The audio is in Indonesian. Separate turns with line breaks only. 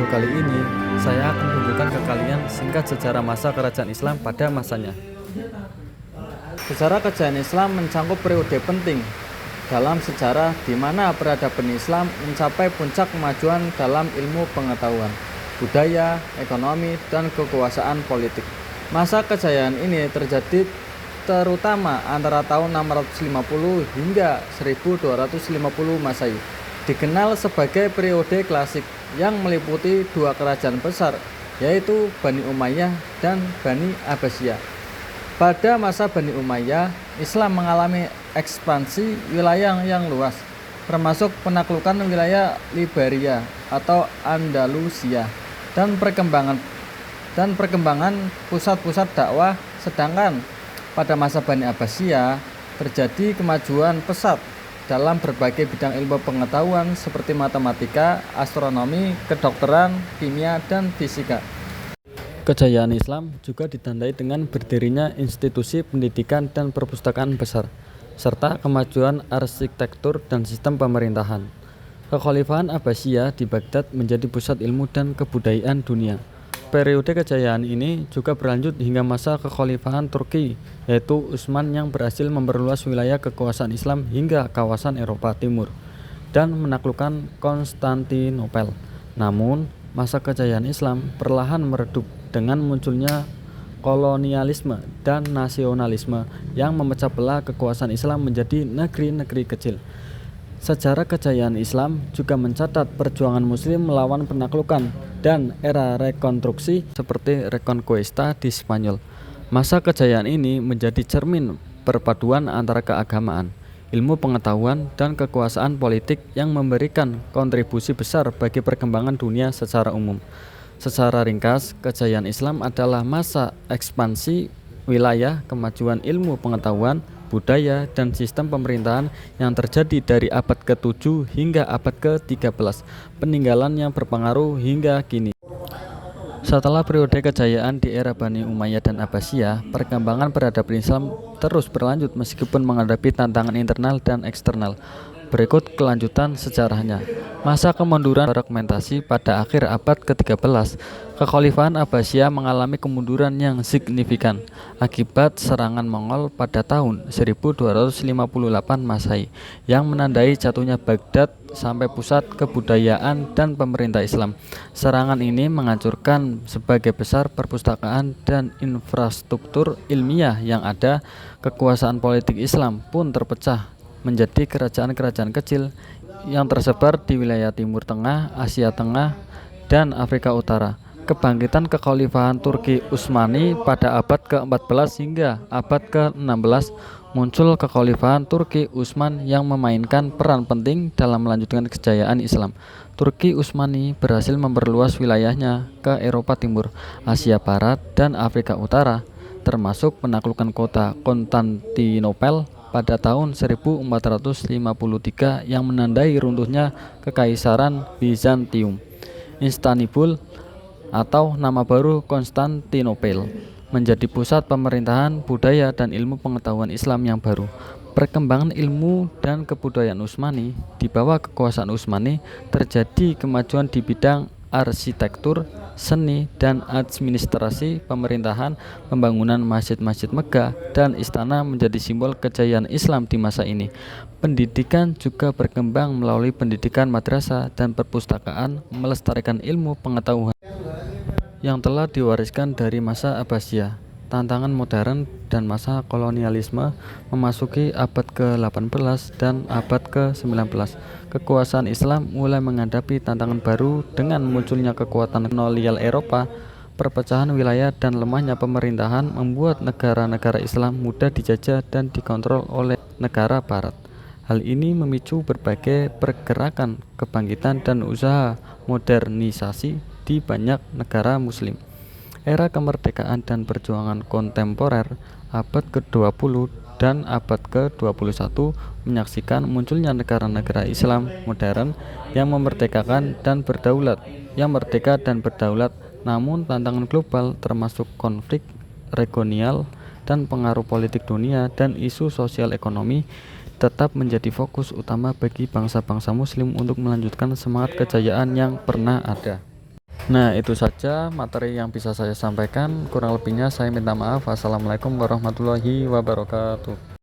kali ini, saya akan tunjukkan ke kalian singkat sejarah masa kerajaan Islam pada masanya. Sejarah kerajaan Islam mencangkup periode penting dalam sejarah di mana peradaban Islam mencapai puncak kemajuan dalam ilmu pengetahuan, budaya, ekonomi, dan kekuasaan politik. Masa kejayaan ini terjadi terutama antara tahun 650 hingga 1250 Masehi. Dikenal sebagai periode klasik yang meliputi dua kerajaan besar, yaitu Bani Umayyah dan Bani Abbasiyah. Pada masa Bani Umayyah, Islam mengalami ekspansi wilayah yang luas, termasuk penaklukan wilayah Liberia atau Andalusia dan perkembangan pusat-pusat dakwah. Sedangkan pada masa Bani Abbasiyah terjadi kemajuan pesat dalam berbagai bidang ilmu pengetahuan seperti matematika, astronomi, kedokteran, kimia, dan fisika. Kejayaan Islam juga ditandai dengan berdirinya institusi pendidikan dan perpustakaan besar, serta kemajuan arsitektur dan sistem pemerintahan. Kekhalifahan Abbasiyah di Baghdad menjadi pusat ilmu dan kebudayaan dunia. Periode kejayaan ini juga berlanjut hingga masa kekhalifahan Turki, yaitu Utsman yang berhasil memperluas wilayah kekuasaan Islam hingga kawasan Eropa Timur dan menaklukkan Konstantinopel. Namun, masa kejayaan Islam perlahan meredup dengan munculnya kolonialisme dan nasionalisme yang memecah belah kekuasaan Islam menjadi negeri-negeri kecil. Sejarah kejayaan Islam juga mencatat perjuangan Muslim melawan penaklukan dan era rekonstruksi seperti Reconquista di Spanyol. Masa kejayaan ini menjadi cermin perpaduan antara keagamaan, ilmu pengetahuan, dan kekuasaan politik yang memberikan kontribusi besar bagi perkembangan dunia secara umum. Secara ringkas, kejayaan Islam adalah masa ekspansi wilayah, kemajuan ilmu pengetahuan, budaya, dan sistem pemerintahan yang terjadi dari abad ke-7 hingga abad ke-13, peninggalan yang berpengaruh hingga kini. Setelah periode kejayaan di era Bani Umayyah dan Abbasiyah, perkembangan peradaban Islam terus berlanjut meskipun menghadapi tantangan internal dan eksternal. Berikut kelanjutan sejarahnya. Masa kemunduran fragmentasi pada akhir abad ke-13, Kekhalifahan Abbasiyah mengalami kemunduran yang signifikan akibat serangan Mongol pada tahun 1258 Masehi yang menandai jatuhnya Baghdad sampai pusat kebudayaan dan pemerintah Islam. Serangan ini menghancurkan sebagai besar perpustakaan dan infrastruktur ilmiah yang ada. Kekuasaan politik Islam pun terpecah menjadi kerajaan-kerajaan kecil yang tersebar di wilayah Timur Tengah, Asia Tengah, dan Afrika Utara. Kebangkitan kekhalifahan Turki Utsmani pada abad ke-14 hingga abad ke-16, muncul kekhalifahan Turki Utsman yang memainkan peran penting dalam melanjutkan kejayaan Islam. Turki Utsmani berhasil memperluas wilayahnya ke Eropa Timur, Asia Barat, dan Afrika Utara, termasuk penaklukan kota Konstantinopel pada tahun 1453 yang menandai runtuhnya Kekaisaran Bizantium. Istanbul atau nama baru Konstantinopel menjadi pusat pemerintahan, budaya, dan ilmu pengetahuan Islam yang baru. Perkembangan ilmu dan kebudayaan Utsmani di bawah kekuasaan Utsmani terjadi kemajuan di bidang arsitektur, seni, dan administrasi pemerintahan. Pembangunan masjid-masjid megah dan istana menjadi simbol kejayaan Islam di masa ini. Pendidikan juga berkembang melalui pendidikan madrasah dan perpustakaan, melestarikan ilmu pengetahuan yang telah diwariskan dari masa Abbasiyah. Tantangan modern dan masa kolonialisme memasuki abad ke-18 dan abad ke-19. Kekuasaan Islam mulai menghadapi tantangan baru dengan munculnya kekuatan kolonial Eropa. Perpecahan wilayah dan lemahnya pemerintahan membuat negara-negara Islam mudah dijajah dan dikontrol oleh negara Barat. Hal ini memicu berbagai pergerakan kebangkitan dan usaha modernisasi di banyak negara Muslim. Era kemerdekaan dan perjuangan kontemporer abad ke-20 dan abad ke-21 menyaksikan munculnya negara-negara Islam modern yang merdeka dan berdaulat. Namun tantangan global termasuk konflik regional dan pengaruh politik dunia dan isu sosial ekonomi tetap menjadi fokus utama bagi bangsa-bangsa Muslim untuk melanjutkan semangat kejayaan yang pernah ada. Nah, itu saja materi yang bisa saya sampaikan. Kurang lebihnya saya minta maaf. Wassalamualaikum warahmatullahi wabarakatuh.